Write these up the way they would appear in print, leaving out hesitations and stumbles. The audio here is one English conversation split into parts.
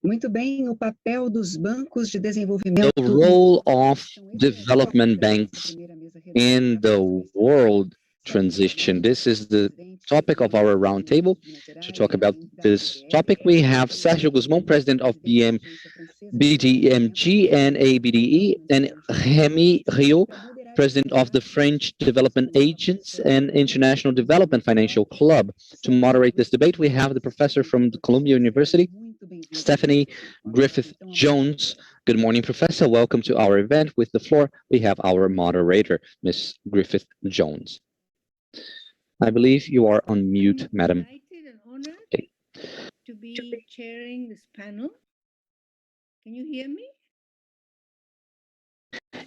Muito bem, o papel dos bancos de desenvolvimento. The role of development banks in the world transition. This is the topic of our roundtable. To talk about this topic, we have Sergio Gusmão, President of BDMG and ABDE, and Rémy, Rioux, President of the French Development Agents and International Development Financial Club. To moderate this debate, we have the professor from Columbia University, Stephany, Griffith-Jones. Good morning, Professor. Welcome to our event. With the floor, we have our moderator, Ms. Griffith-Jones. I believe you are on mute, madam. Okay. To be chairing this panel. Can you hear me?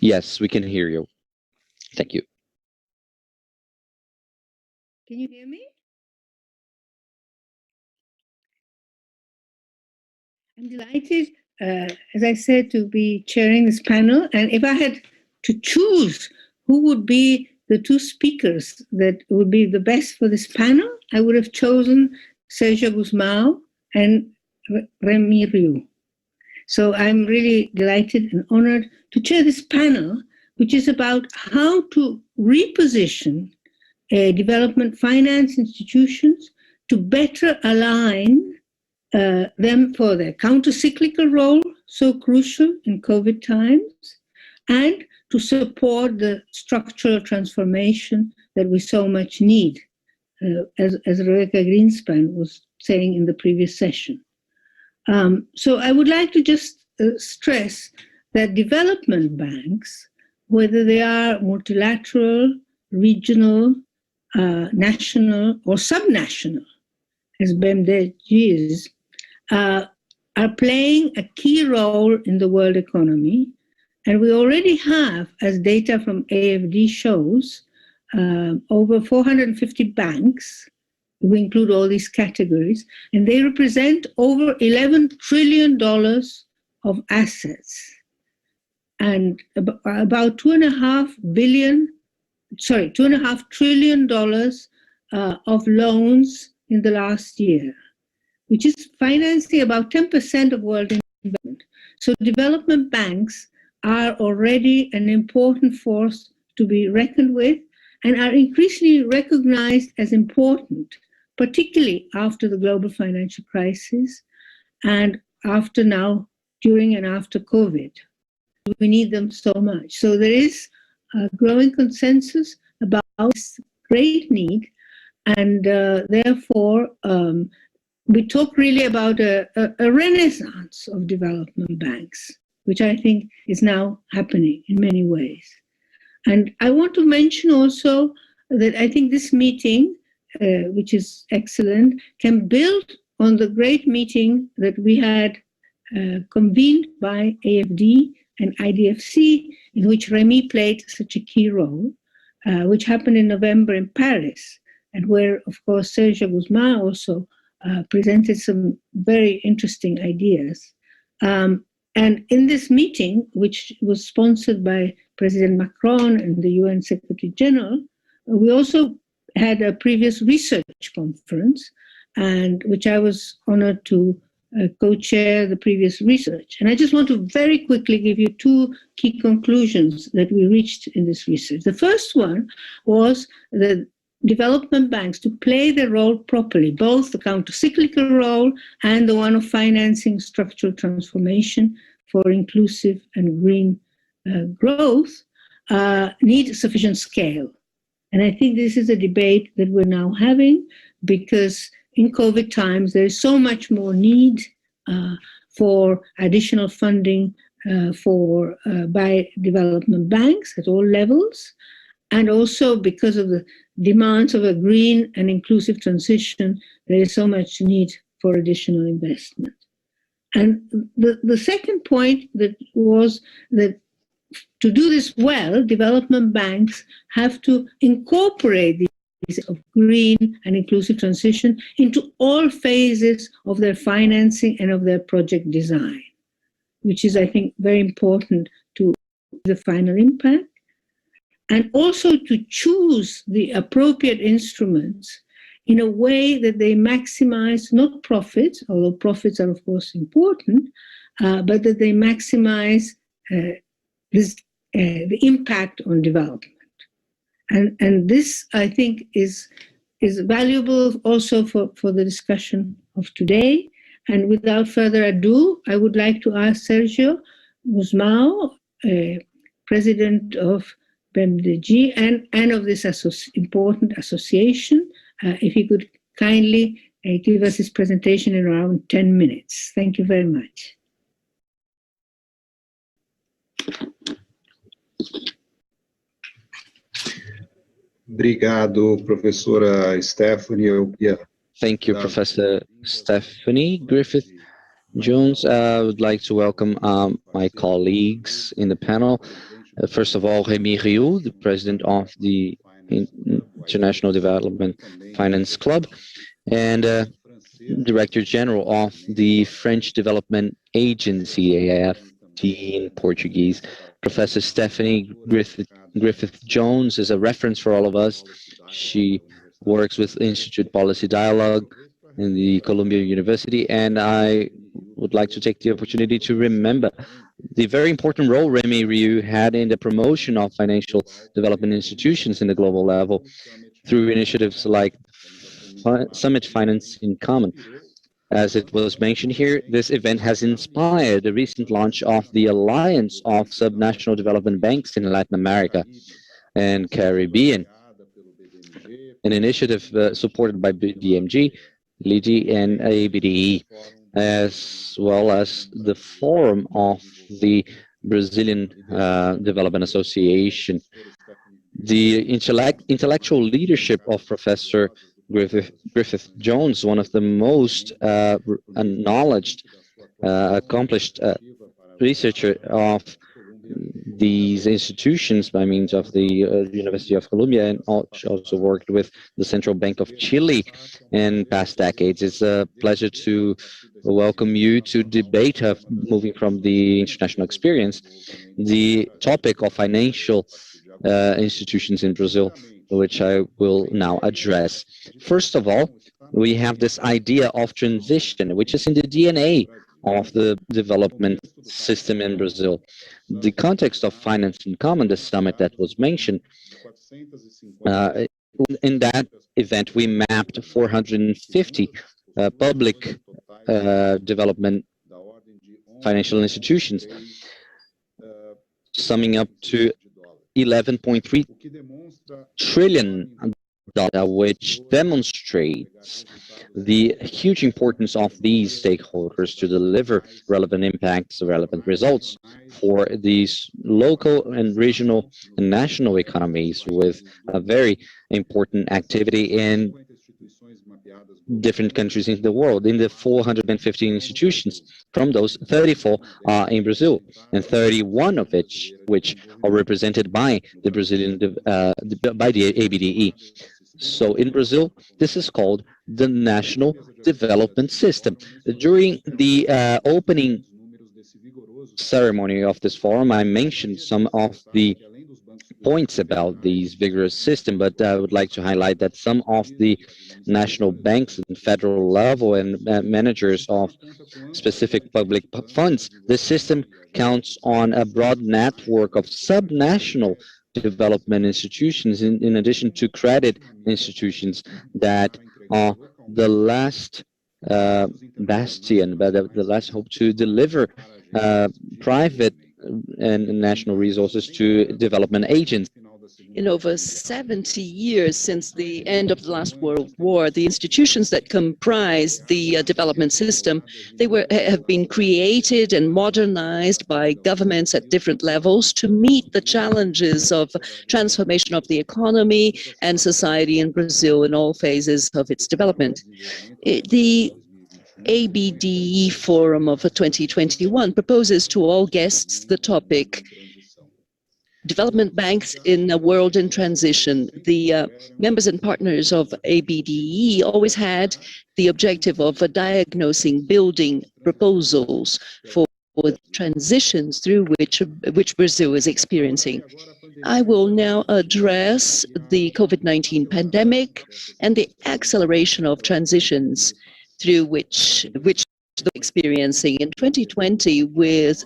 Yes, we can hear you. Thank you. Can you hear me? I'm delighted, as I said, to be chairing this panel. And if I had to choose who would be the two speakers that would be the best for this panel, I would have chosen Sergio Gusmão and Rémy Rioux. So I'm really delighted and honored to chair this panel, which is about how to reposition development finance institutions to better align them for their counter-cyclical role, so crucial in COVID times, and to support the structural transformation that we so much need, as Rebecca Greenspan was saying in the previous session. So I would like to just stress that development banks, whether they are multilateral, regional, national, or subnational, as BDMG is, are playing a key role in the world economy. And we already have, as data from ABDE shows, over 450 banks. We include all these categories, and they represent over $11 trillion of assets and about $2.5 trillion of loans in the last year, which is financing about 10% of world investment. So development banks are already an important force to be reckoned with and are increasingly recognized as important, particularly after the global financial crisis and after now, during and after COVID. We need them so much. So there is a growing consensus about this great need, and therefore we talk really about a renaissance of development banks, which I think is now happening in many ways. And I want to mention also that I think this meeting, which is excellent, can build on the great meeting that we had convened by ABDE and IDFC, in which Rémy played such a key role, which happened in November in Paris, and where, of course, Sergio Gusmão also presented some very interesting ideas. And in this meeting, which was sponsored by President Macron and the UN Secretary General, we also had a previous research conference, and which I was honored to co-chair the previous research. And I just want to very quickly give you two key conclusions that we reached in this research. The first one was that development banks, to play their role properly, both the counter-cyclical role and the one of financing structural transformation for inclusive and green growth, need sufficient scale. And I think this is a debate that we're now having, because in COVID times, there is so much more need for additional funding by development banks at all levels. And also because of the demands of a green and inclusive transition, there is so much need for additional investment. And the second point that was that to do this well, development banks have to incorporate these of green and inclusive transition into all phases of their financing and of their project design, which is, I think, very important to the final impact. And also to choose the appropriate instruments in a way that they maximize not profits, although profits are of course important, but that they maximize the impact on development. And this, I think, is valuable also for the discussion of today. And without further ado, I would like to ask Sergio Gusmão, president of BDMG and of this important association, if he could kindly give us his presentation in around 10 minutes. Thank you very much. Obrigado, professora Stephany. Thank you, Professor Stephany. Griffith-Jones, I would like to welcome my colleagues in the panel. First of all, Rémy Rioux, the president of the International Development Finance Club, and Director General of the French Development Agency, ABDE in Portuguese. Professor Stephany Griffith-Jones is a reference for all of us. She works with Institute Policy Dialogue in the Columbia University, and I would like to take the opportunity to remember the very important role Rémy Rioux had in the promotion of financial development institutions in the global level through initiatives like Summit Finance in Common. As it was mentioned here, this event has inspired the recent launch of the Alliance of Subnational Development Banks in Latin America and Caribbean, an initiative supported by BDMG, LIDI, and ABDE, as well as the forum of the Brazilian Development Association. The intellectual leadership of Professor Griffith-Jones, one of the most acknowledged, accomplished researcher of these institutions by means of the University of Columbia, and also worked with the Central Bank of Chile in past decades. It's a pleasure to welcome you to debate, moving from the international experience, the topic of financial institutions in Brazil, which I will now address. First of all, we have this idea of transition, which is in the DNA of the development system in Brazil. The context of Finance in Common, the summit that was mentioned, in that event, we mapped 450 public development financial institutions, summing up to 11.3 trillion, which demonstrates the huge importance of these stakeholders to deliver relevant impacts, relevant results for these local and regional and national economies, with a very important activity in different countries in the world. In the 415 institutions, from those 34 are in Brazil, and 31 of which are represented by the Brazilian by the ABDE. So in Brazil, this is called the National Development System. During the opening ceremony of this forum, I mentioned some of the points about these vigorous system, but I would like to highlight that some of the national banks and federal level and managers of specific public funds, the system counts on a broad network of subnational development institutions, in addition to credit institutions that are the last bastion, but the last hope to deliver private and national resources to development agents. In over 70 years since the end of the last World War, the institutions that comprise the development system, they have been created and modernized by governments at different levels to meet the challenges of transformation of the economy and society in Brazil in all phases of its development. The ABDE Forum of 2021 proposes to all guests the topic Development Banks in a World in Transition. The members and partners of ABDE always had the objective of diagnosing, building proposals for the transitions through which Brazil is experiencing. I will now address the COVID-19 pandemic and the acceleration of transitions through which they're experiencing. In 2020, with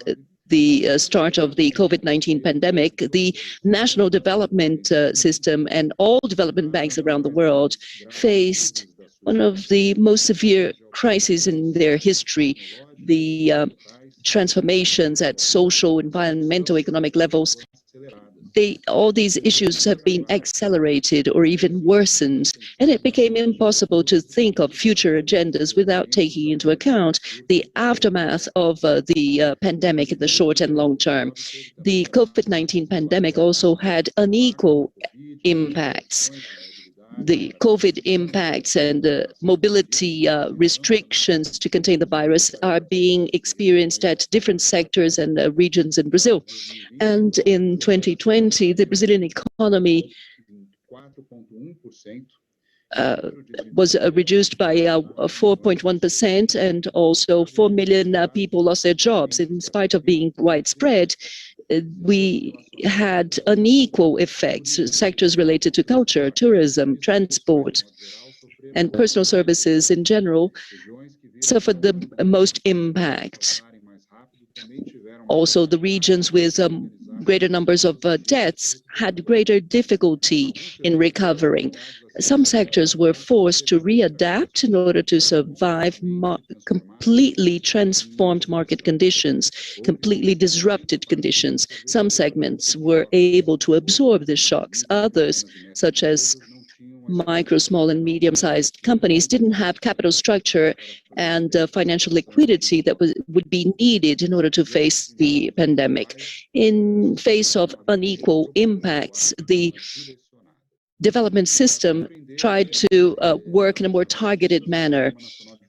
the start of the COVID-19 pandemic, the national development system and all development banks around the world faced one of the most severe crises in their history. The transformations at social, environmental, economic levels, all these issues have been accelerated or even worsened, and it became impossible to think of future agendas without taking into account the aftermath of the pandemic in the short and long term. The COVID-19 pandemic also had unequal impacts. The COVID impacts and the mobility restrictions to contain the virus are being experienced at different sectors and regions in Brazil. And in 2020, the Brazilian economy was reduced by 4.1%, and also 4 million people lost their jobs. In spite of being widespread, we had unequal effects. Sectors related to culture, tourism, transport, and personal services in general suffered the most impact. Also, the regions with greater numbers of deaths had greater difficulty in recovering. Some sectors were forced to readapt in order to survive completely transformed market conditions, completely disrupted conditions. Some segments were able to absorb the shocks. Others, such as micro, small, and medium-sized companies, didn't have capital structure and financial liquidity that would be needed in order to face the pandemic. In face of unequal impacts, the development system tried to work in a more targeted manner.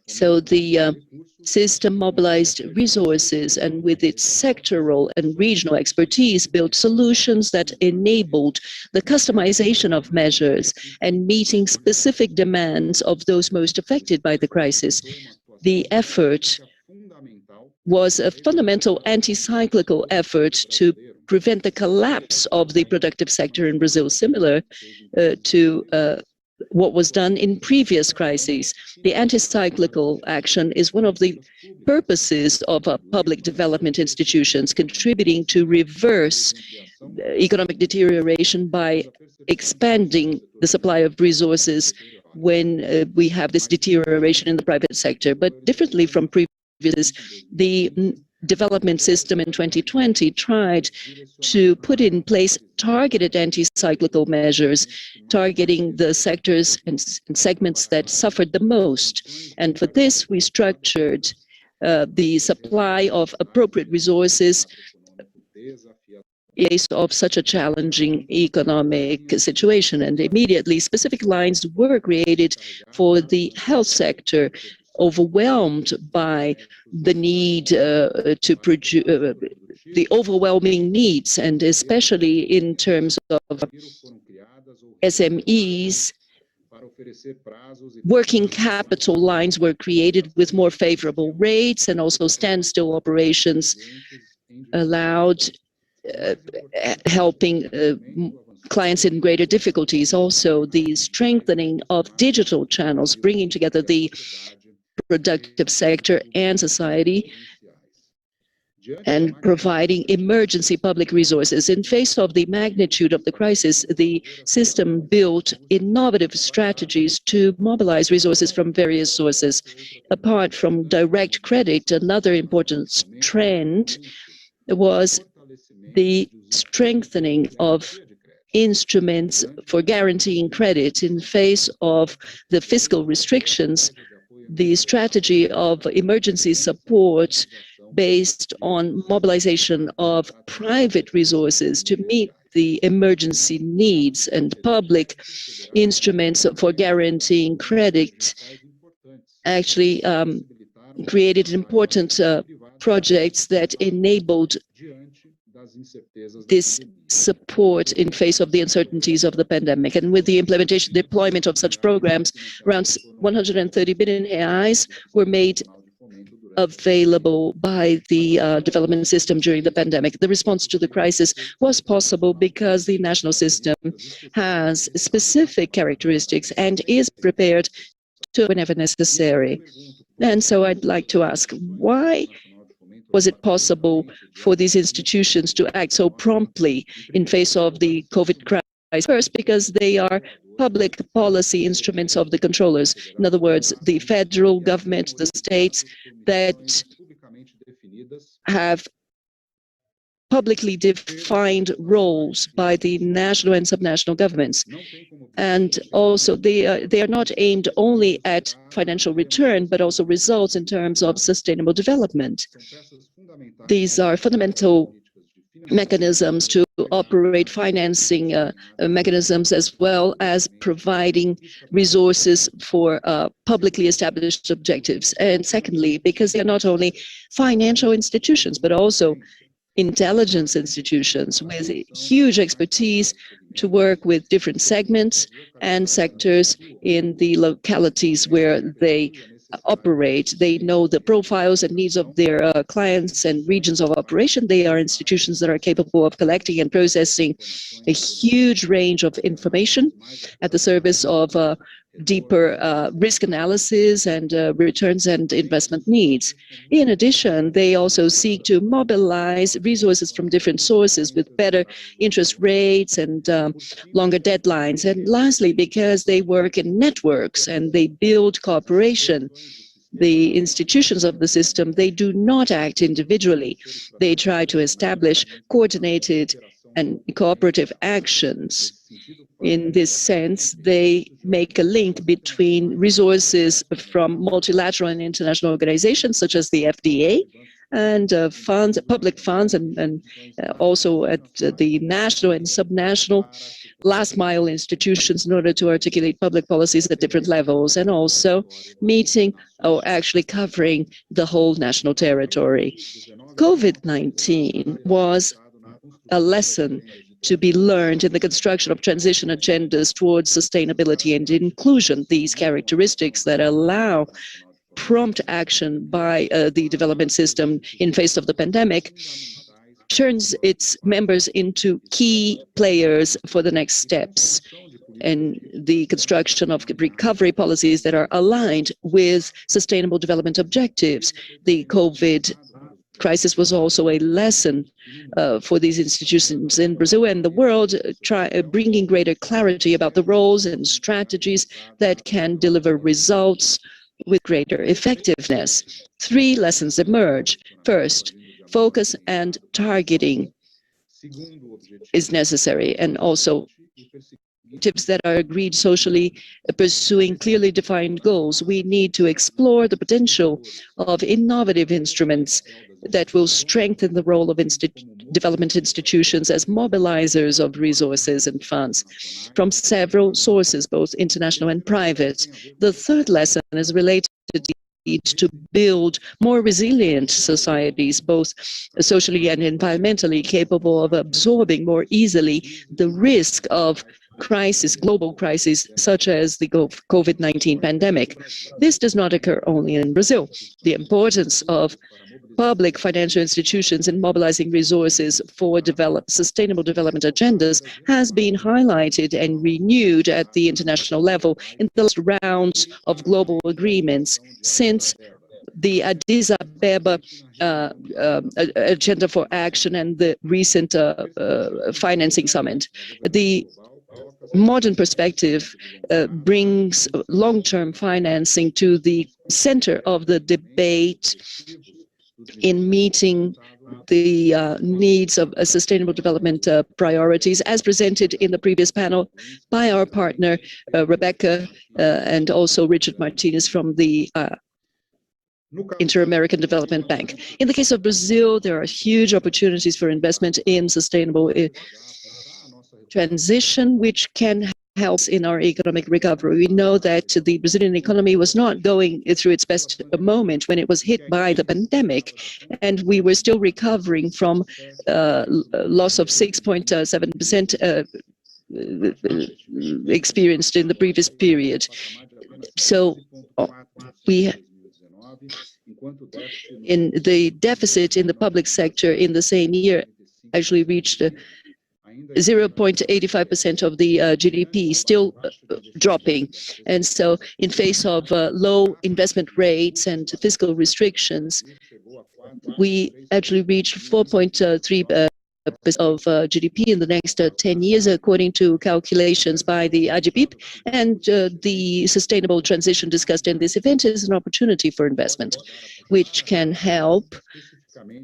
So the system mobilized resources and with its sectoral and regional expertise built solutions that enabled the customization of measures and meeting specific demands of those most affected by the crisis. The effort was a fundamental anti-cyclical effort to prevent the collapse of the productive sector in Brazil, similar to what was done in previous crises. The anti-cyclical action is one of the purposes of public development institutions, contributing to reverse economic deterioration by expanding the supply of resources when we have this deterioration in the private sector. But differently from previous, the development system in 2020 tried to put in place targeted anti-cyclical measures, targeting the sectors and segments that suffered the most. And for this, we structured the supply of appropriate resources in face of such a challenging economic situation. And immediately, specific lines were created for the health sector, overwhelmed by the need to produce the overwhelming needs, and especially in terms of SMEs, working capital lines were created with more favorable rates, and also standstill operations allowed helping clients in greater difficulties. Also, the strengthening of digital channels, bringing together the productive sector and society, and providing emergency public resources. In face of the magnitude of the crisis, the system built innovative strategies to mobilize resources from various sources. Apart from direct credit, another important trend was the strengthening of instruments for guaranteeing credit in face of the fiscal restrictions. The strategy of emergency support based on mobilization of private resources to meet the emergency needs and public instruments for guaranteeing credit actually created important projects that enabled this support in face of the uncertainties of the pandemic. And with the implementation, deployment of such programs, around 130 billion reais were made available by the development system during the pandemic. The response to the crisis was possible because the national system has specific characteristics and is prepared to whenever necessary. And so I'd like to ask, why was it possible for these institutions to act so promptly in face of the COVID crisis? First, because they are public policy instruments of the controllers. In other words, the federal government, the states that have publicly defined roles by the national and subnational governments. And also they are not aimed only at financial return, but also results in terms of sustainable development. These are fundamental mechanisms to operate financing mechanisms, as well as providing resources for publicly established objectives. And secondly, because they are not only financial institutions, but also intelligence institutions with huge expertise to work with different segments and sectors in the localities where they operate. They know the profiles and needs of their clients and regions of operation. They are institutions that are capable of collecting and processing a huge range of information at the service of deeper risk analysis and returns and investment needs. In addition, they also seek to mobilize resources from different sources with better interest rates and longer deadlines. And lastly, because they work in networks and they build cooperation. The institutions of the system, they do not act individually. They try to establish coordinated and cooperative actions. In this sense, they make a link between resources from multilateral and international organizations such as the FDA and funds, public funds, and also at the national and subnational last mile institutions in order to articulate public policies at different levels, and also meeting or actually covering the whole national territory. COVID-19 was a lesson to be learned in the construction of transition agendas towards sustainability and inclusion. These characteristics that allow prompt action by the development system in face of the pandemic turns its members into key players for the next steps and the construction of recovery policies that are aligned with sustainable development objectives. The COVID crisis was also a lesson for these institutions in Brazil and the world, bringing greater clarity about the roles and strategies that can deliver results with greater effectiveness. 3 lessons emerge. First, focus and targeting is necessary, and also tips that are agreed socially, pursuing clearly defined goals. We need to explore the potential of innovative instruments that will strengthen the role of development institutions as mobilizers of resources and funds from several sources, both international and private. The third lesson is related to the need to build more resilient societies, both socially and environmentally capable of absorbing more easily the risk of crisis, global crises, such as the COVID-19 pandemic. This does not occur only in Brazil. The importance of public financial institutions in mobilizing resources for sustainable development agendas has been highlighted and renewed at the international level in the last rounds of global agreements since the Addis Ababa Agenda for Action and the recent financing summit. The modern perspective brings long-term financing to the center of the debate in meeting the needs of sustainable development priorities, as presented in the previous panel by our partner, Rebecca, and also Richard Martinez from the Inter-American Development Bank. In the case of Brazil, there are huge opportunities for investment in sustainable transition, which can help in our economic recovery. We know that the Brazilian economy was not going through its best moment when it was hit by the pandemic, and we were still recovering from loss of 6.7% experienced in the previous period. So in the deficit in the public sector in the same year actually reached 0.85% of the GDP, still dropping. And so in face of low investment rates and fiscal restrictions, we actually reached 4.3% of GDP in the next 10 years, according to calculations by the IGP. And the sustainable transition discussed in this event is an opportunity for investment, which can help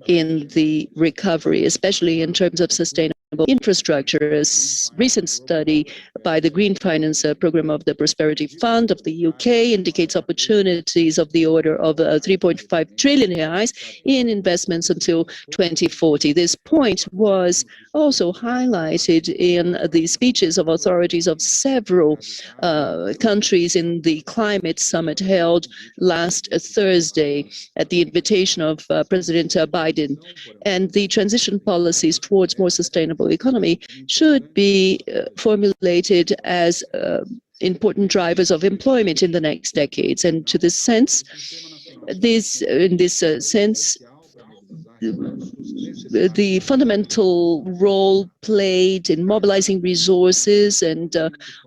in the recovery, especially in terms of sustainable infrastructure. A recent study by the Green Finance Program of the Prosperity Fund of the UK indicates opportunities of the order of 3.5 trillion reais in investments until 2040. This point was also highlighted in the speeches of authorities of several countries in the climate summit held last Thursday at the invitation of President Biden. And the transition policies towards more sustainable economy should be formulated as important drivers of employment in the next decades. And to this sense, the fundamental role played in mobilizing resources and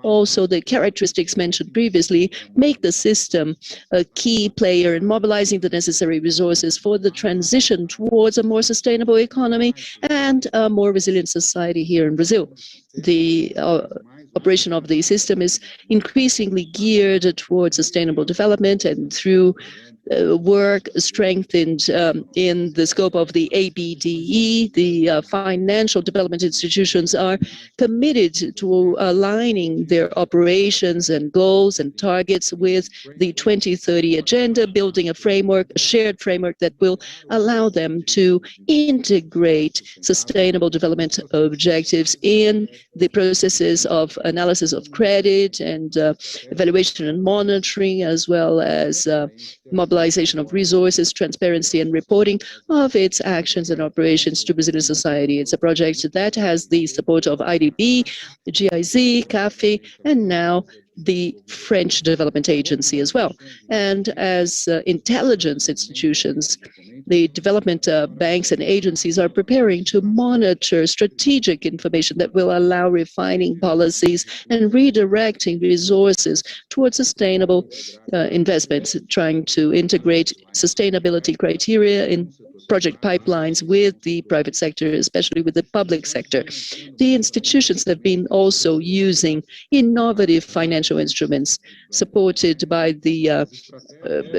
also the characteristics mentioned previously make the system a key player in mobilizing the necessary resources for the transition towards a more sustainable economy and a more resilient society here in Brazil. The operation of the system is increasingly geared towards sustainable development, and through work strengthened in the scope of the ABDE, the financial development institutions are committed to aligning their operations and goals and targets with the 2030 agenda, building a framework, a shared framework that will allow them to integrate sustainable development objectives in the processes of analysis of credit and evaluation and monitoring, as well as mobilization of resources, transparency and reporting of its actions and operations to Brazilian society. It's a project that has the support of IDB, GIZ, CAFE, and now the French Development Agency as well. And as intelligence institutions, the development banks and agencies are preparing to monitor strategic information that will allow refining policies and redirecting resources towards sustainable investments, trying to integrate sustainability criteria in project pipelines with the private sector, especially with the public sector. The institutions have been also using innovative financial instruments supported by the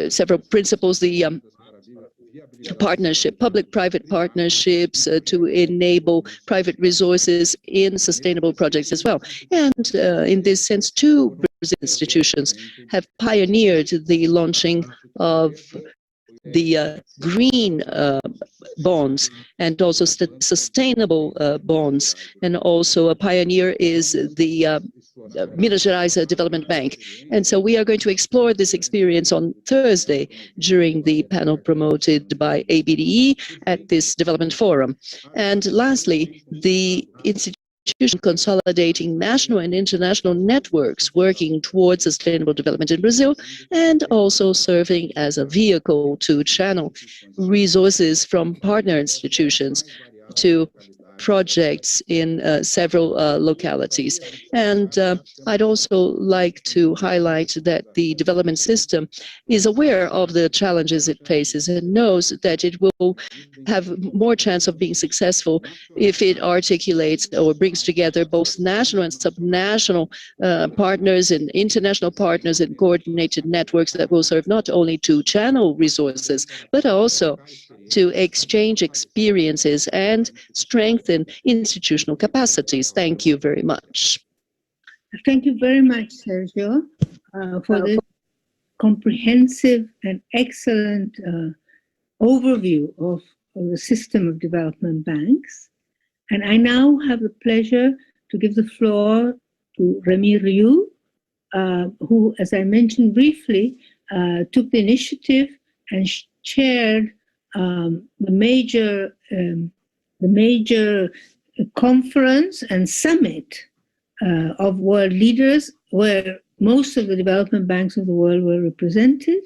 several principles, the partnership, public-private partnerships to enable private resources in sustainable projects as well. And in this sense, two Brazilian institutions have pioneered the launching of the green bonds and also sustainable bonds. And also a pioneer is the Minas Gerais Development Bank. And so we are going to explore this experience on Thursday during the panel promoted by ABDE at this development forum. And lastly, the institution consolidating national and international networks working towards sustainable development in Brazil, and also serving as a vehicle to channel resources from partner institutions to projects in several localities. And I'd also like to highlight that the development system is aware of the challenges it faces and knows that it will have more chance of being successful if it articulates or brings together both national and subnational partners and international partners and coordinated networks that will serve not only to channel resources, but also to exchange experiences and strengthen institutional capacities. Thank you very much. Thank you very much, Sergio, for this comprehensive and excellent overview of the system of development banks. And I now have the pleasure to give the floor to Rémy Rioux, who, as I mentioned briefly, took the initiative and chaired the major conference and summit of world leaders, where most of the development banks of the world were represented.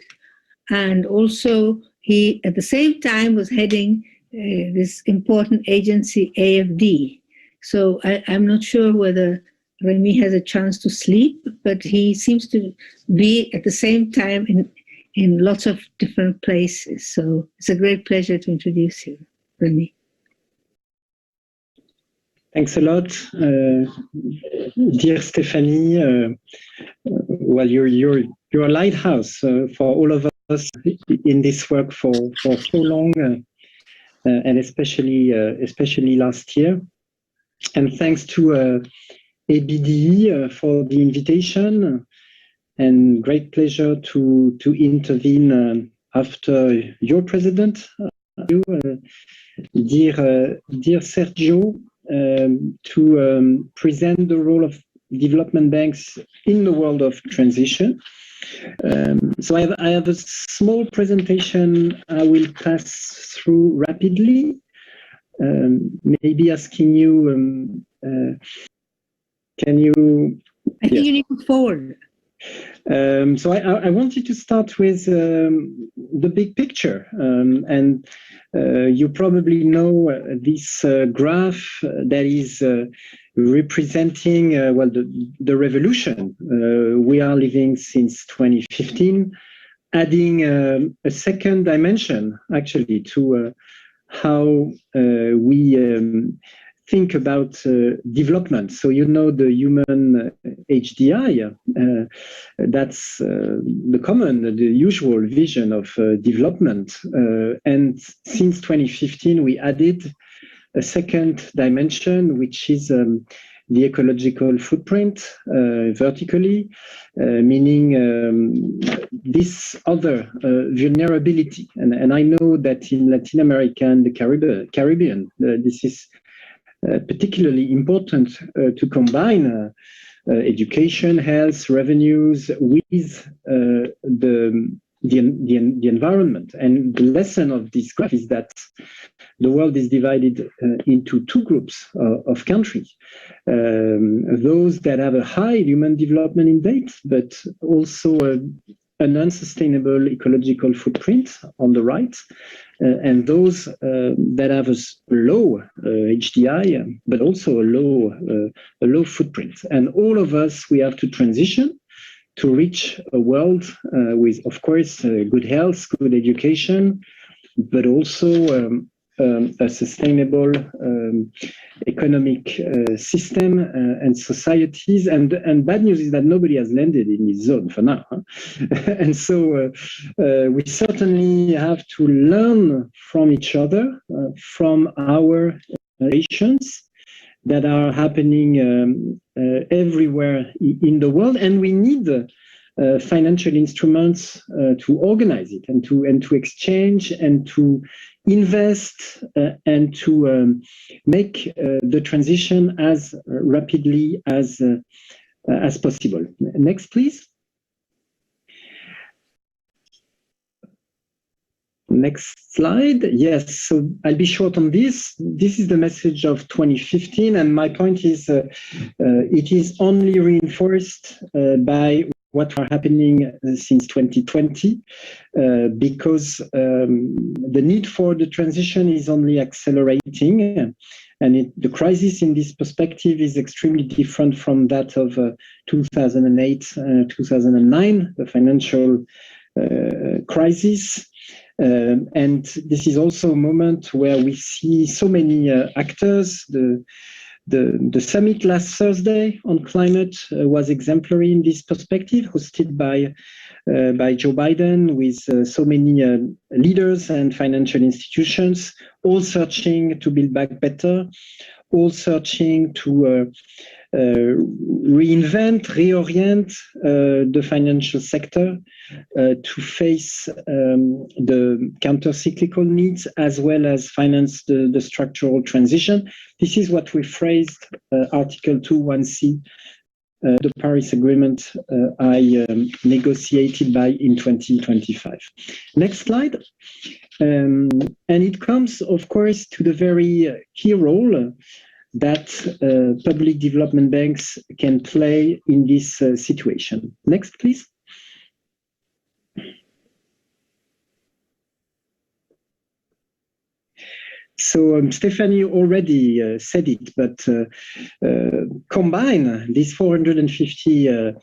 and also he, at the same time, was heading this important agency, ABDE. So I'm not sure whether Rémy has a chance to sleep, but he seems to be at the same time in lots of different places. So it's a great pleasure to introduce you, Rémy. Thanks a lot, dear Stephany. Well, you're a lighthouse for all of us in this work for so long, and especially last year. And thanks to ABDE for the invitation, and great pleasure to intervene after your president, dear Sergio, to present the role of development banks in the world of transition. So I have a small presentation I will pass through rapidly, maybe asking you, can you... I think you need to forward. So I wanted to start with the big picture, and you probably know this graph that is representing well the revolution we are living since 2015, adding a second dimension actually to how we think about development. So you know the human HDI, that's the usual vision of development. And since 2015, we added a second dimension, which is the ecological footprint vertically, meaning this other vulnerability. And I know that in Latin America and the Caribbean, this is particularly important to combine education, health, revenues with the environment. And the lesson of this graph is that the world is divided into two groups of countries. Those that have a high human development index, but also an unsustainable ecological footprint on the right, and those that have a low HDI, but also a low footprint. And all of us, we have to transition to reach a world with, of course, good health, good education, but also a sustainable economic system and societies. And bad news is that nobody has landed in this zone for now. And so we certainly have to learn from each other, from our relations that are happening everywhere in the world. And we need financial instruments to organize it and to exchange and to invest and to make the transition as rapidly as possible. Next, please. Next slide. Yes, so I'll be short on this. This is the message of 2015, and my point is it is only reinforced by what are happening since 2020, because the need for the transition is only accelerating, and the crisis in this perspective is extremely different from that of 2008, 2009, the financial crisis. And this is also a moment where we see so many actors. The summit last Thursday on climate was exemplary in this perspective, hosted by Joe Biden, with so many leaders and financial institutions, all searching to build back better, all searching to reinvent, reorient the financial sector to face the counter-cyclical needs, as well as finance the structural transition. This is what we phrased Article 2.1c, the Paris Agreement I negotiated in 2025. Next slide. And it comes, of course, to the very key role that public development banks can play in this situation. Next, please. So Stephany already said it, but combine these 450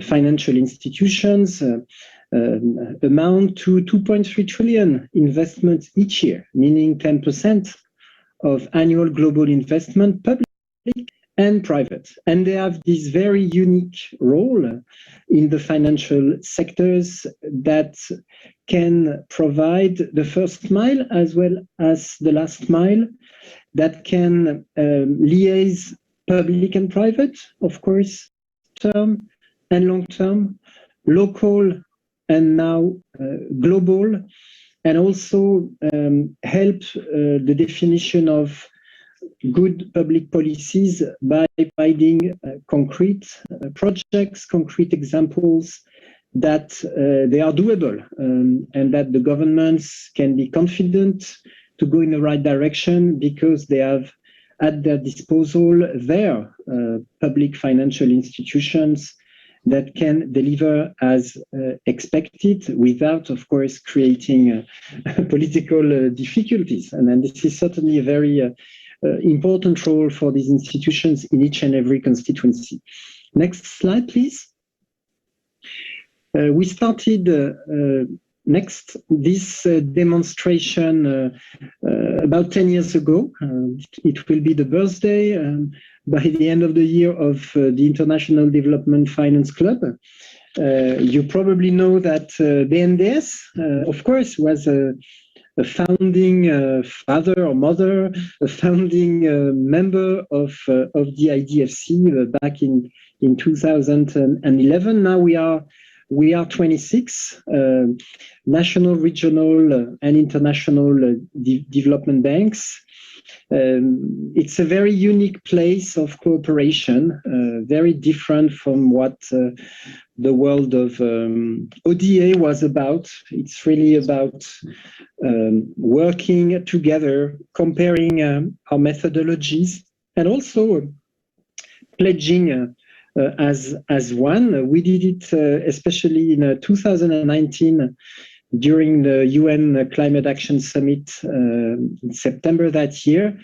financial institutions amount to 2.3 trillion investments each year, meaning 10% of annual global investment, public and private. And they have this very unique role in the financial sectors that can provide the first mile as well as the last mile, that can liaise public and private, of course, term and long term, local and now global, and also help the definition of good public policies by providing concrete projects, concrete examples that they are doable, and that the governments can be confident to go in the right direction because they have at their disposal their public financial institutions that can deliver as expected without, of course, creating political difficulties. And then this is certainly a very important role for these institutions in each and every constituency. Next slide, please. We started this demonstration about 10 years ago. It will be the birthday by the end of the year of the International Development Finance Club. You probably know that BNDES, of course, was a founding father or mother, a founding member of the IDFC back in 2011. Now we are 26 national, regional, and international development banks. It's a very unique place of cooperation, very different from what the world of ODA was about. It's really about working together, comparing our methodologies, and also pledging as one. We did it especially in 2019 during the UN Climate Action Summit in September that year,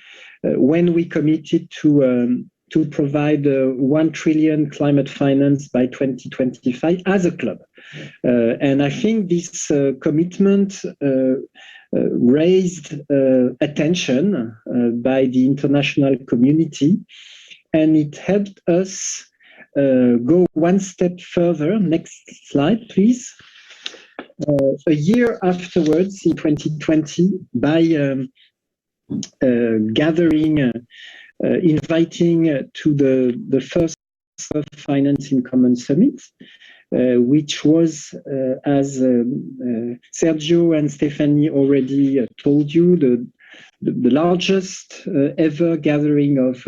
when we committed to provide 1 trillion climate finance by 2025 as a club. And I think this commitment raised attention by the international community, and it helped us go one step further. Next slide, please. A year afterwards, in 2020, by gathering, inviting to the first Finance in Common Summit, which was, as Sergio and Stephany already told you, the largest ever gathering of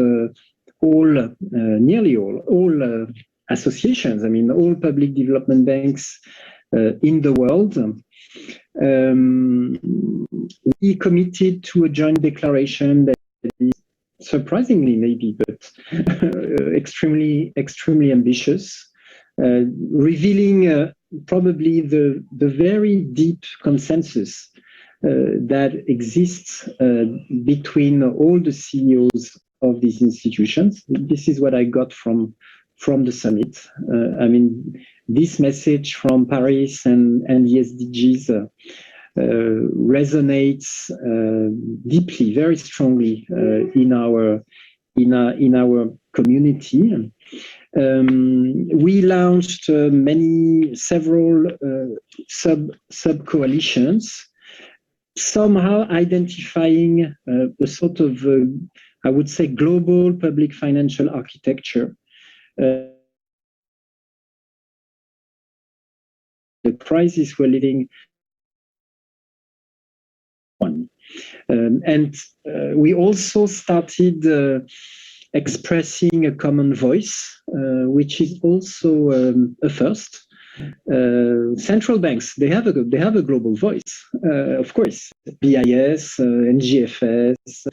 nearly all associations, I mean, all public development banks in the world. We committed to a joint declaration that is surprisingly maybe, but extremely ambitious, revealing probably the very deep consensus that exists between all the CEOs of these institutions. This is what I got from the summit. I mean, this message from Paris and the SDGs resonates deeply, very strongly in our community. We launched several sub coalitions, somehow identifying a sort of I would say global public financial architecture. The crisis we're living on. And we also started expressing a common voice, which is also a first. Central banks, they have a global voice, of course. BIS, NGFS,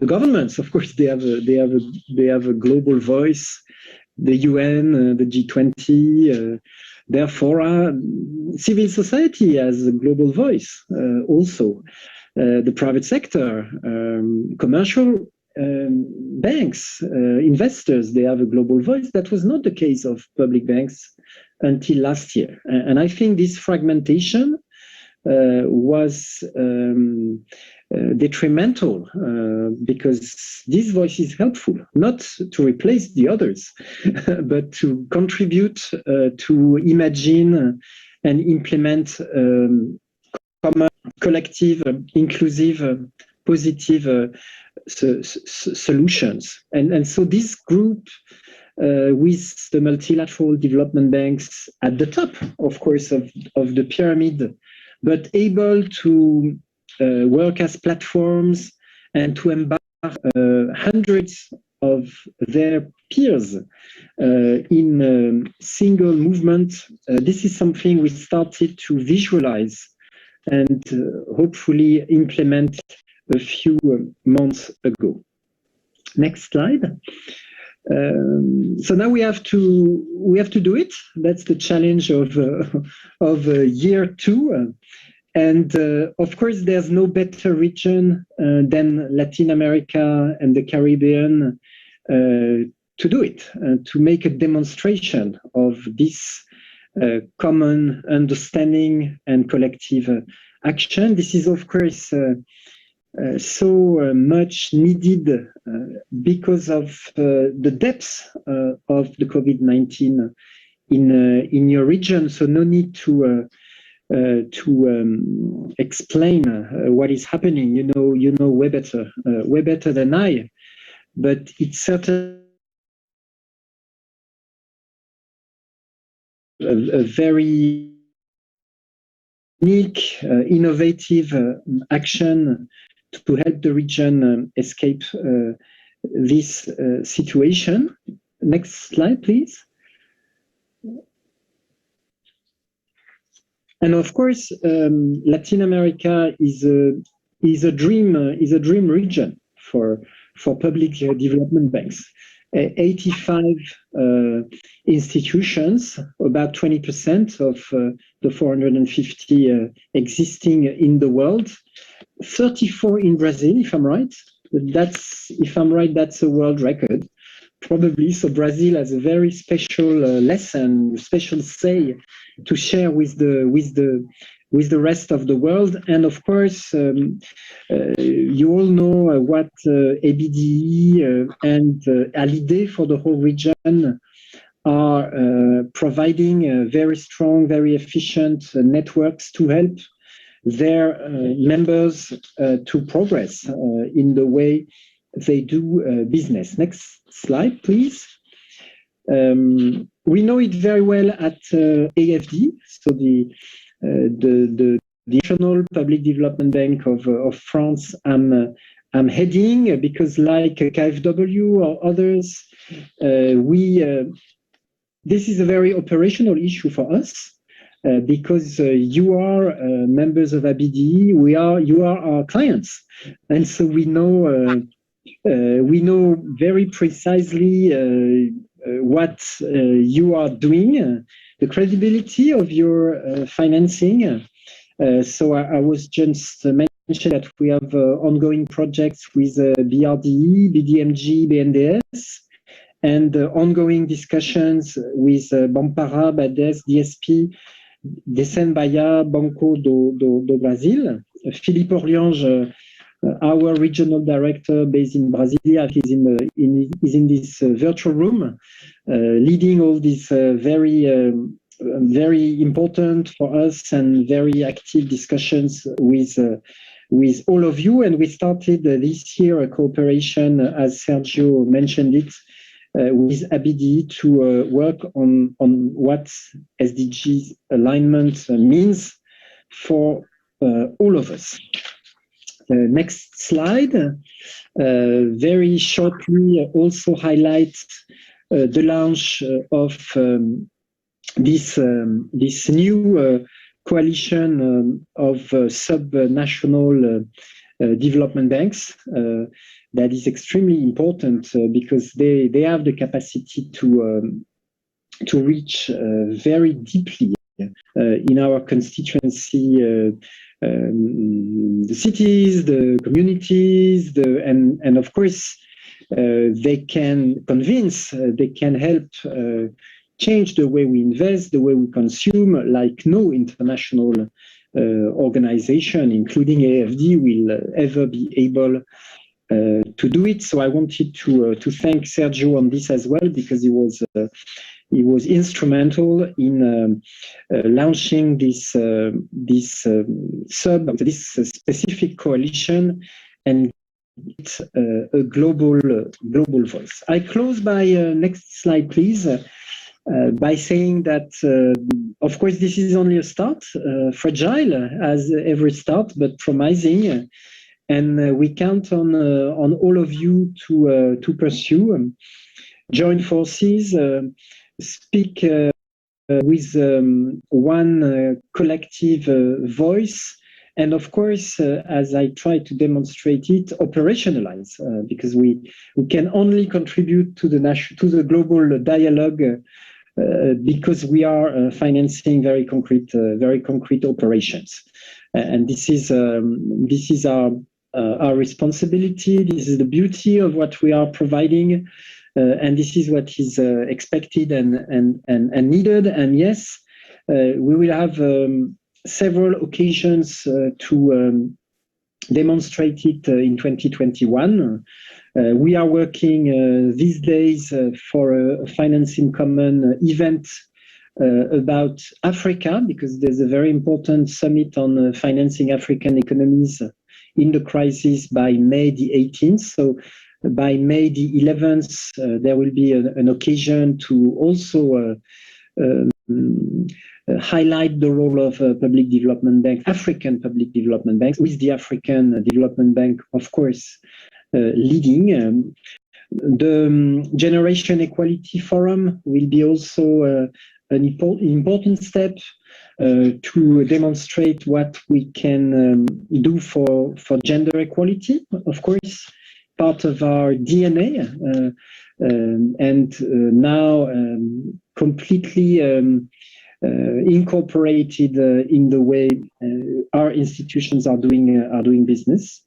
the governments, of course, they have a global voice. The UN, the G20, therefore, civil society has a global voice also. the private sector, commercial banks, investors, they have a global voice. That was not the case of public banks until last year. And I think this fragmentation was detrimental because this voice is helpful, not to replace the others, but to contribute to imagine and implement common, collective, inclusive, positive solutions. And so this group with the multilateral development banks at the top, of course, of the pyramid, but able to work as platforms and to embark hundreds of their peers in single movement. This is something we started to visualize and hopefully implement a few months ago. Next slide. So now we have to do it. That's the challenge of year 2. And of course, there's no better region than Latin America and the Caribbean to do it, to make a demonstration of this common understanding and collective action. This is, of course, so much needed because of the depth of the COVID-19 in your region. So no need to explain what is happening. You know way better than I. But it's certainly a very unique, innovative action to help the region escape this situation. Next slide, please. And of course, Latin America is a dream region for public development banks. 85 institutions, about 20% of the 450 existing in the world. 34 in Brazil, if I'm right. That's a world record, probably. So Brazil has a very special lesson, special say to share with the rest of the world. And of course, you all know what ABDE and ABDE for the whole region are providing very strong, very efficient networks to help their members to progress in the way they do business. Next slide, please. We know it very well at AFD, so the National Public Development Bank of France. I'm heading because, like KfW or others, this is a very operational issue for us. Because you are members of ABDE, you are our clients, and so we know very precisely what you are doing, the credibility of your financing. So I was just mentioning that we have ongoing projects with BRDE, BDMG, BNDES, and ongoing discussions with Bampara, BADES, DSP, Desenbaia, Banco do Brasil. Philippe Orliange, our regional director based in Brasilia, is in this virtual room, leading all these very important for us and very active discussions with all of you. And we started this year a cooperation, as Sergio mentioned it, with ABDE to work on what SDGs alignment means for all of us. Next slide. Very shortly, also highlight the launch of this new coalition of subnational development banks. That is extremely important because they have the capacity to reach very deeply in our constituency the cities, the communities, and of course, they can convince, they can help change the way we invest, the way we consume, like no international organization, including AFD, will ever be able to do it. So I wanted to thank Sergio on this as well, because he was instrumental in launching this specific coalition and a global voice. I close by next slide, please. By saying that, of course, this is only a start, fragile as every start, but promising, and we count on all of you to pursue, join forces, speak with one collective voice, and of course, as I try to demonstrate it, operationalize, because we can only contribute to the global dialogue. Because we are financing very concrete operations, and this is our responsibility. This is the beauty of what we are providing, and this is what is expected and needed. And yes, we will have several occasions to demonstrate it in 2021. We are working these days for a Finance in Common event about Africa, because there's a very important summit on financing African economies in the crisis by May the 18th. So by May the 11th, there will be an occasion to also highlight the role of public development banks, African public development banks, with the African Development Bank, of course, leading. The Generation Equality Forum will be also an important step to demonstrate what we can do for gender equality, of course, part of our DNA, and now completely incorporated in the way our institutions are doing business.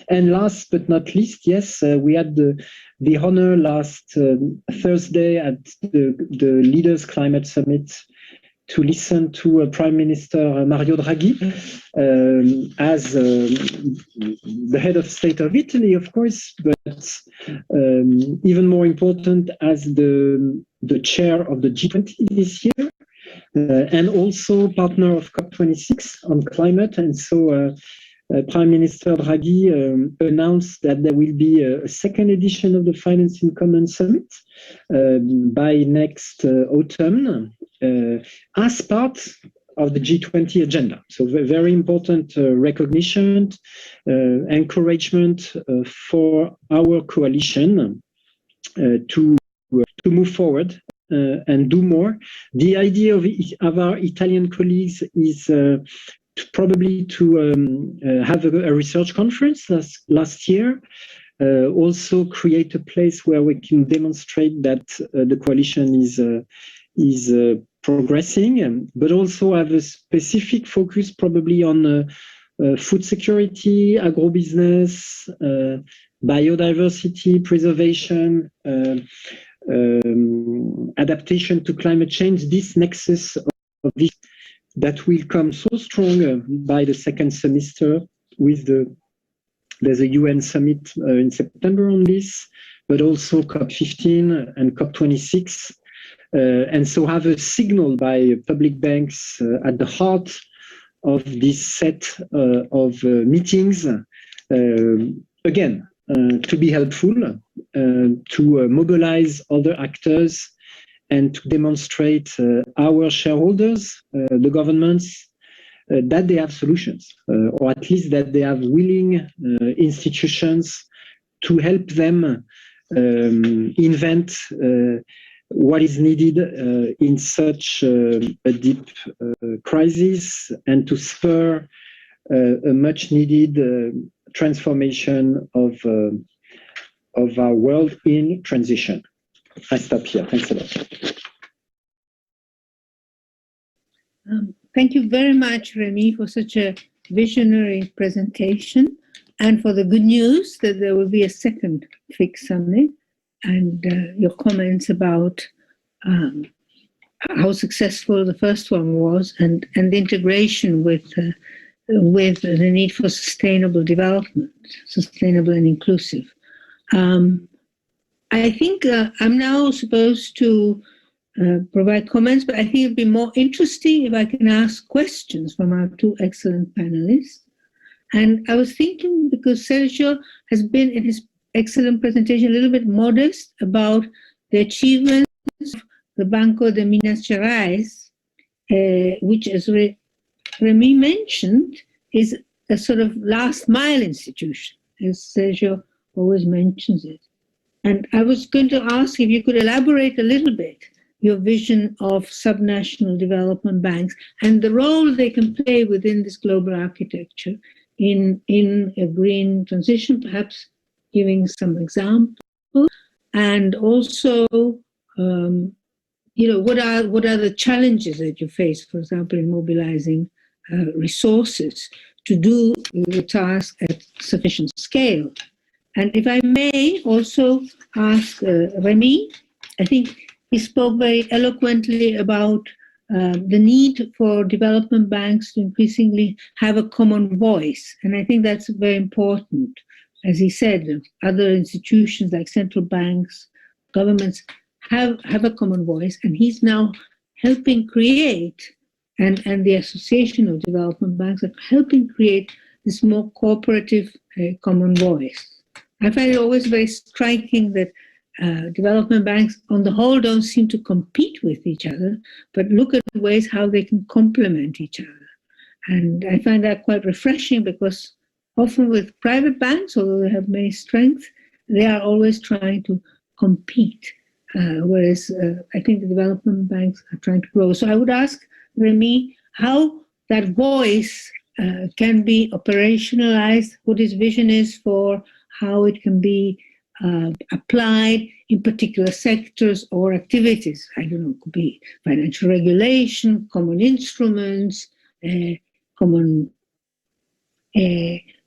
And last but not least, yes, we had the honor last Thursday at the Leaders Climate Summit to listen to Prime Minister Mario Draghi as the head of state of Italy, of course, but even more important, as the chair of the G20 this year, and also partner of COP26 on climate. And so Prime Minister Draghi announced that there will be a second edition of the Finance in Common Summit by next autumn as part of the G20 agenda. So very important recognition, encouragement for our coalition to move forward and do more. The idea of our Italian colleagues is probably to have a research conference last year, also create a place where we can demonstrate that the coalition is progressing, but also have a specific focus probably on food security, agribusiness, biodiversity preservation, adaptation to climate change, this nexus of this that will come so strong by the second semester with there's a UN summit in September on this, but also COP15 and COP26. And so have a signal by public banks at the heart of this set of meetings, again, to be helpful, to mobilize other actors, and to demonstrate our shareholders, the governments, that they have solutions, or at least that they have willing institutions to help them invent what is needed in such a deep crisis, and to spur a much needed transformation of our world in transition. I stop here. Thanks a lot. Thank you very much, Rémy, for such a visionary presentation and for the good news that there will be a second FIC summit, and your comments about how successful the first one was, and the integration with the need for sustainable development, sustainable and inclusive. I think I'm now supposed to provide comments, but I think it'd be more interesting if I can ask questions from our two excellent panelists. And I was thinking, because Sergio has been in his excellent presentation a little bit modest about the achievements of the Banco de Minas Gerais, which, as Rémy mentioned, is a sort of last mile institution, as Sergio always mentions it. And I was going to ask if you could elaborate a little bit your vision of subnational development banks and the role they can play within this global architecture in a green transition, perhaps giving some examples, and also, what are the challenges that you face, for example, in mobilizing resources to do the task at sufficient scale. And if I may also ask Rémy, I think he spoke very eloquently about the need for development banks to increasingly have a common voice. And I think that's very important. As he said, other institutions like central banks, governments have a common voice, and he's now helping create, and the Association of Development Banks are helping create this more cooperative common voice. I find it always very striking that development banks on the whole don't seem to compete with each other, but look at ways how they can complement each other. And I find that quite refreshing, because often with private banks, although they have many strengths, they are always trying to compete, whereas I think the development banks are trying to grow. So I would ask Rémy how that voice can be operationalized, what his vision is for how it can be applied in particular sectors or activities. I don't know, it could be financial regulation, common instruments, common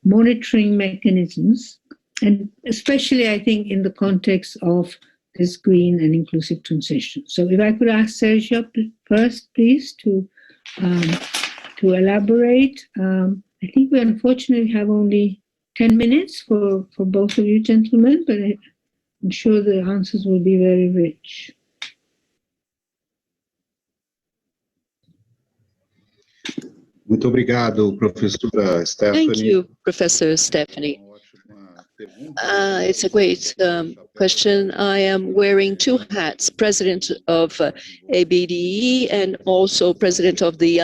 monitoring mechanisms, and especially, I think, in the context of this green and inclusive transition. So if I could ask Sergio first, please, to elaborate. I think we unfortunately have only 10 minutes for both of you gentlemen, but I'm sure the answers will be very rich. Muito obrigado, professora Stephany. Thank you, Professor Stephany. It's a great question. I am wearing two hats, president of ABDE and also president of the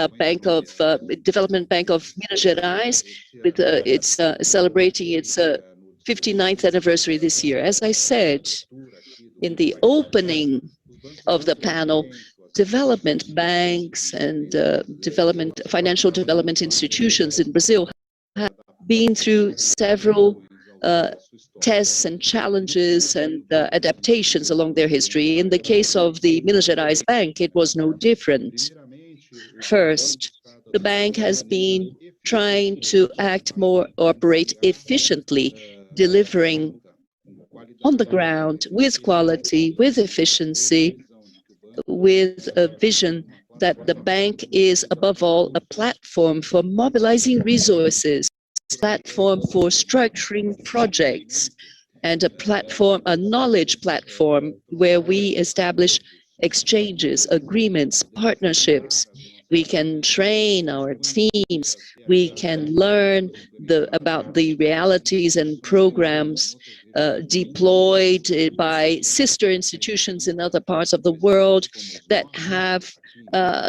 Development Bank of Minas Gerais. With it's celebrating its 59th anniversary this year. As I said in the opening of the panel, development banks and financial development institutions in Brazil have been through several tests and challenges and adaptations along their history. In the case of the Minas Gerais Bank, it was no different. First, the bank has been trying to operate efficiently, delivering on the ground with quality, with efficiency, with a vision that the bank is above all a platform for mobilizing resources, platform for structuring projects, and a knowledge platform where we establish exchanges, agreements, partnerships. We can train our teams. We can learn about the realities and programs deployed by sister institutions in other parts of the world that have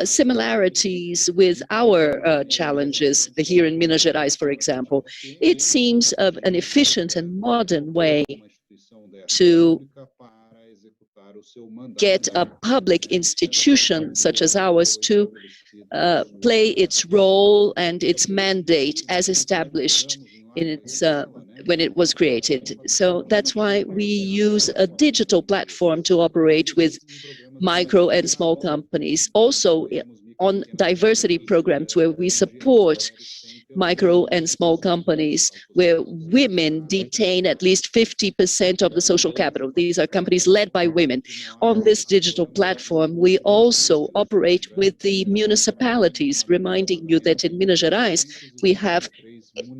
similarities with our challenges here in Minas Gerais, for example. It seems an efficient and modern way to get a public institution such as ours to play its role and its mandate as established in its when it was created. So that's why we use a digital platform to operate with micro and small companies. Also on diversity programs where we support micro and small companies where women detain at least 50% of the social capital. These are companies led by women. On this digital platform, we also operate with the municipalities, reminding you that in Minas Gerais, we have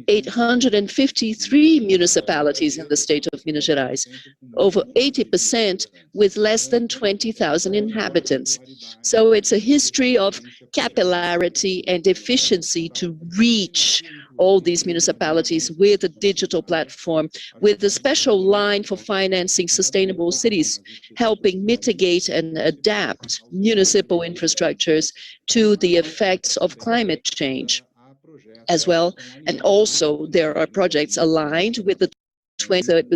853 municipalities in the state of Minas Gerais, over 80% with less than 20,000 inhabitants. So it's a history of capillarity and efficiency to reach all these municipalities with a digital platform, with a special line for financing sustainable cities, helping mitigate and adapt municipal infrastructures to the effects of climate change as well. And also there are projects aligned with the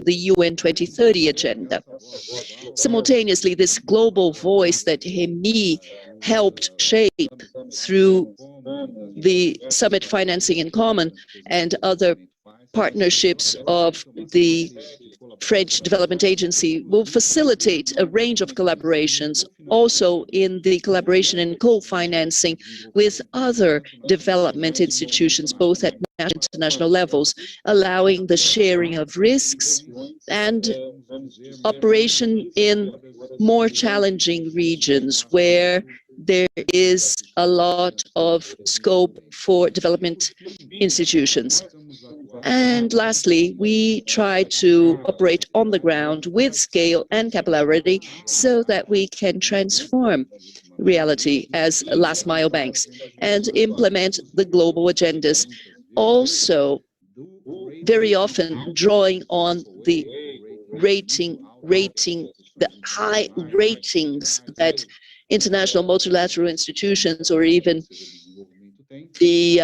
UN 2030 agenda. Simultaneously, this global voice that Rémy helped shape through the Summit Financing in Common and other partnerships of the French Development Agency will facilitate a range of collaborations, also in the collaboration and co-financing with other development institutions, both at national and international levels, allowing the sharing of risks and operation in more challenging regions where there is a lot of scope for development institutions. And lastly, we try to operate on the ground with scale and capillarity so that we can transform reality as last mile banks and implement the global agendas. Also, very often drawing on the the high ratings that international multilateral institutions or even the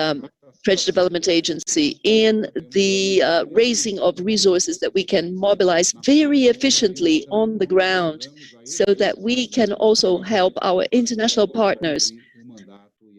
French Development Agency in the raising of resources that we can mobilize very efficiently on the ground so that we can also help our international partners,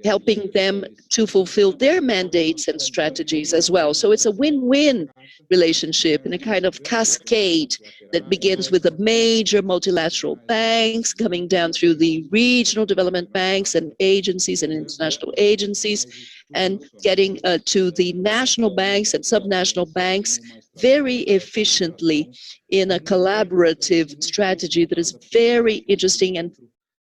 helping them to fulfill their mandates and strategies as well. So it's a win-win relationship in a kind of cascade that begins with the major multilateral banks coming down through the regional development banks and agencies and international agencies and getting to the national banks and subnational banks very efficiently in a collaborative strategy that is very interesting and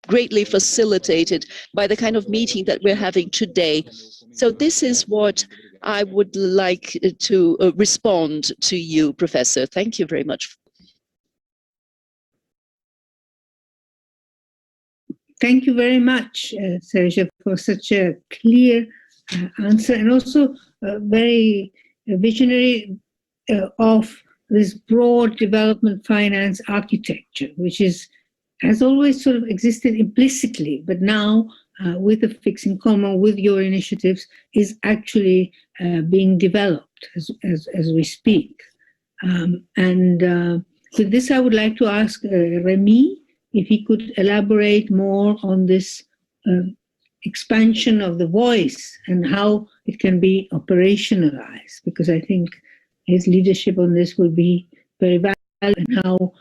greatly facilitated by the kind of meeting that we're having today. So this is what I would like to respond to you, Professor. Thank you very much. Thank you very much, Sergio, for such a clear answer and also very visionary of this broad development finance architecture, which has always sort of existed implicitly, but now with the Fix in Common, with your initiatives, is actually being developed as we speak. With this, I would like to ask Rémy if he could elaborate more on this expansion of the voice and how it can be operationalized, because I think his leadership on this will be very valuable, and how,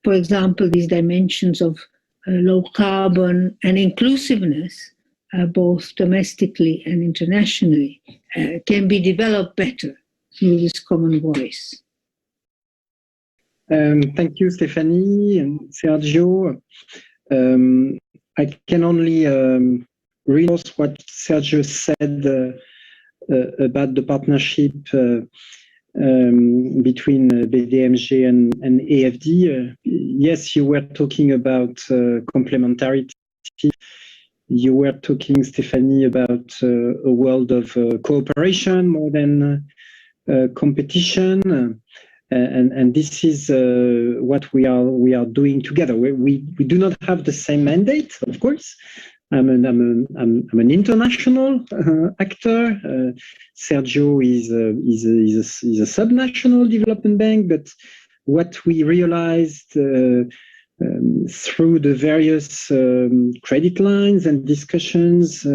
for example, these dimensions of low carbon and inclusiveness, both domestically and internationally, can be developed better through this common voice. Thank you, Stephany and Sergio. I can only reinforce what Sergio said about the partnership between BDMG and ABDE. Yes, you were talking about complementarity. You were talking, Stephany, about a world of cooperation more than competition. And this is what we are doing together. We do not have the same mandate, of course. I'm an international actor. Sergio is a subnational development bank. But what we realized through the various credit lines and discussions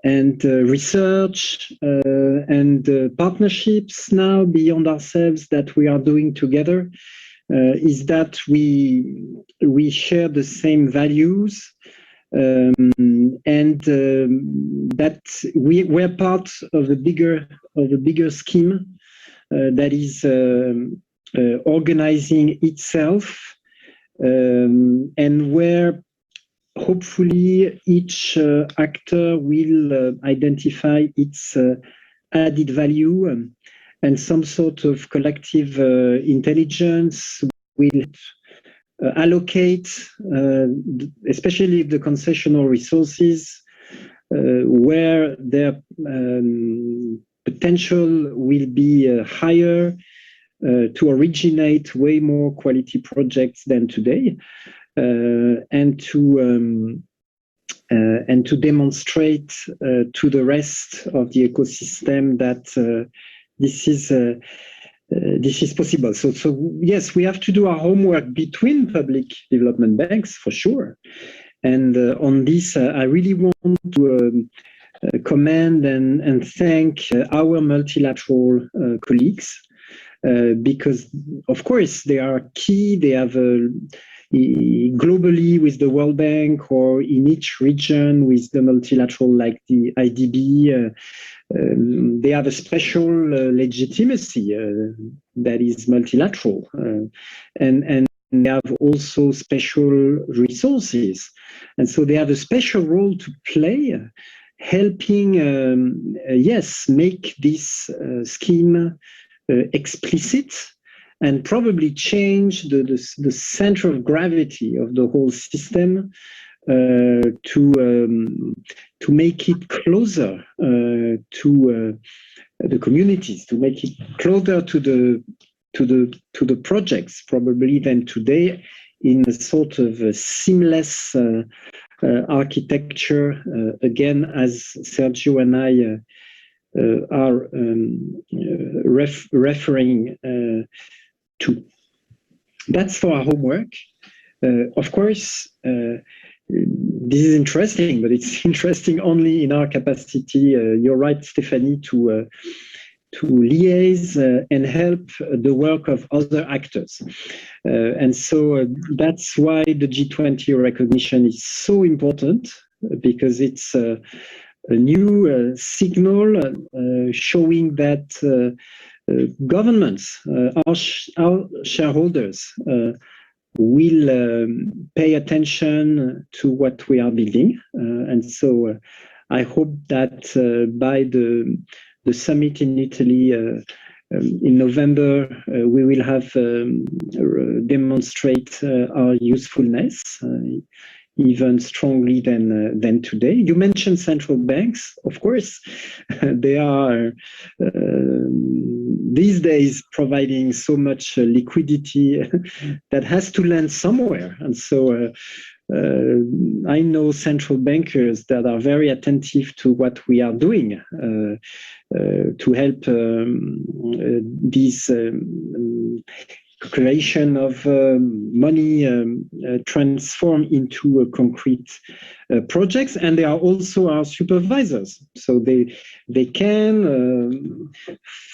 and research and partnerships now beyond ourselves that we are doing together is that we share the same values that we're part of the bigger scheme that is organizing itself, and where hopefully each actor will identify its added value, and some sort of collective intelligence will allocate, especially the concessional resources, where their potential will be higher to originate way more quality projects than today, and to demonstrate to the rest of the ecosystem that this is possible. So yes, we have to do our homework between public development banks for sure. And on this, I really want to commend and thank our multilateral colleagues, because of course they are key. They have globally with the World Bank, or in each region with the multilateral like the IDB, they have a special legitimacy that is multilateral, and they have also special resources, and so they have a special role to play, helping yes, make this scheme explicit, and probably change the center of gravity of the whole system, to make it closer to the communities, to make it closer to the projects, probably than today, in a sort of a seamless architecture. Again, as Sergio and I are referring to. That's for our homework. Of course, this is interesting, but it's interesting only in our capacity. You're right, Stephany, to liaise and help the work of other actors. And so that's why the G20 recognition is so important, because it's a new signal showing that governments, our shareholders, will pay attention to what we are building. And so I hope that by the summit in Italy in November, we will have demonstrate our usefulness even strongly than today. You mentioned central banks. Of course, they are these days providing so much liquidity that has to land somewhere. And so I know central bankers that are very attentive to what we are doing to help this creation of money transform into concrete projects. And they are also our supervisors, so they can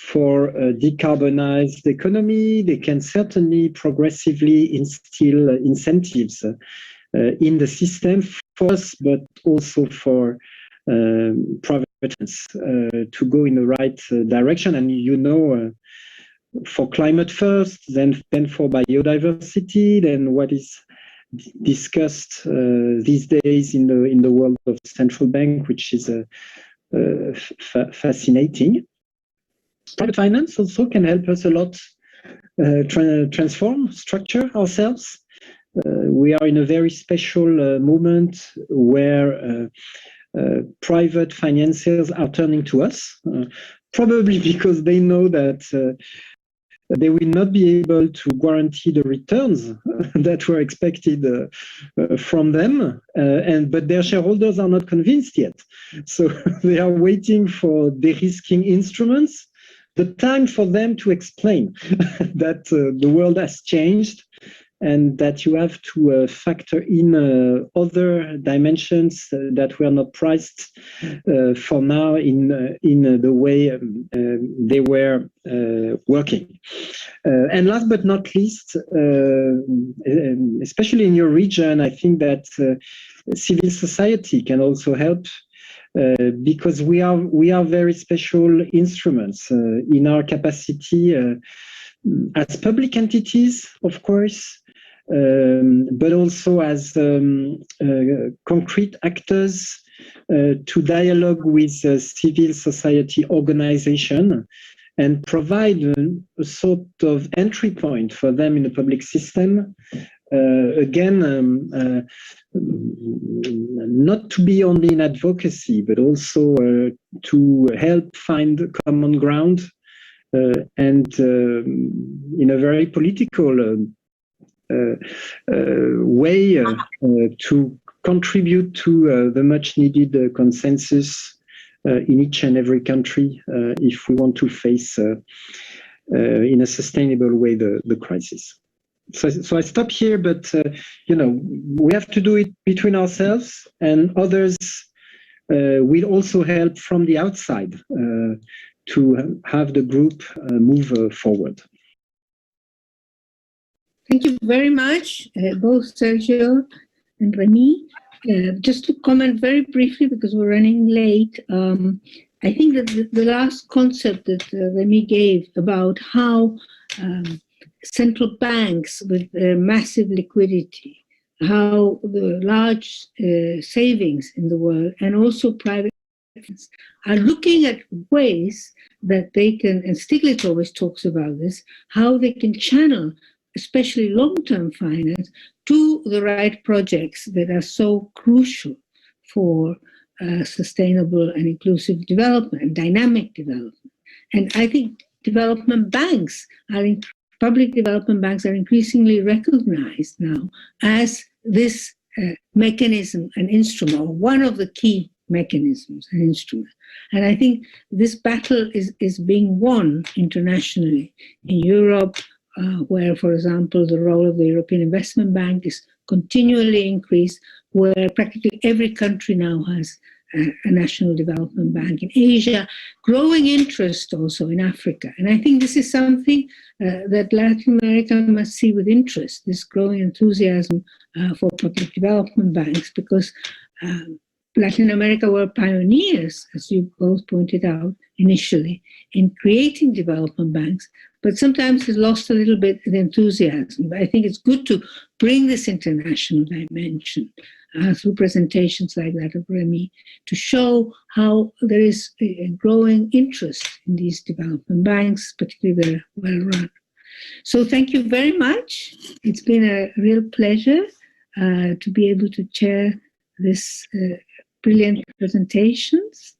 for a decarbonized economy, they can certainly progressively instill incentives in the system for us, but also for private to go in the right direction. And for climate first, then for biodiversity, then what is discussed these days in the world of central bank, which is fascinating. Private finance also can help us a lot transform, structure ourselves. We are in a very special moment where private financiers are turning to us, probably because they know that they will not be able to guarantee the returns that were expected from them, but their shareholders are not convinced yet. So they are waiting for de-risking instruments, the time for them to explain that the world has changed, and that you have to factor in other dimensions that were not priced for now in the way they were working. And last but not least, especially in your region, I think that civil society can also help, because we are very special instruments in our capacity as public entities, of course, but also as concrete actors to dialogue with civil society organization and provide a sort of entry point for them in the public system. Not to be only in advocacy, but also to help find common ground and in a very political way to contribute to the much needed consensus in each and every country if we want to face in a sustainable way the crisis. So I stop here, but we have to do it between ourselves, and others will also help from the outside to have the group move forward. Thank you very much, both Sergio and Rémy. Just to comment very briefly, because we're running late, I think that the last concept that Rémy gave about how central banks with massive liquidity, how the large savings in the world and also private are looking at ways that they can, and Stiglitz always talks about this, how they can channel especially long-term finance to the right projects that are so crucial for sustainable and inclusive development and dynamic development. And I think development banks public development banks are increasingly recognized now as this mechanism and instrument, or one of the key mechanisms and instruments. And I think this battle is being won internationally in Europe, where, for example, the role of the European Investment Bank is continually increased, where practically every country now has a national development bank. In Asia, growing interest also in Africa. And I think this is something that Latin America must see with interest, this growing enthusiasm for public development banks, because Latin America were pioneers, as you both pointed out initially, in creating development banks, but sometimes it's lost a little bit the enthusiasm. But I think it's good to bring this international dimension through presentations like that of Rémy, to show how there is a growing interest in these development banks, particularly they're well run. So thank you very much. It's been a real pleasure to be able to chair this brilliant presentations,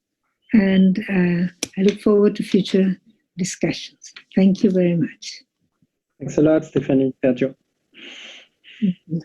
and I look forward to future discussions. Thank you very much. Thanks a lot, Stephany, Sergio. Mm-hmm.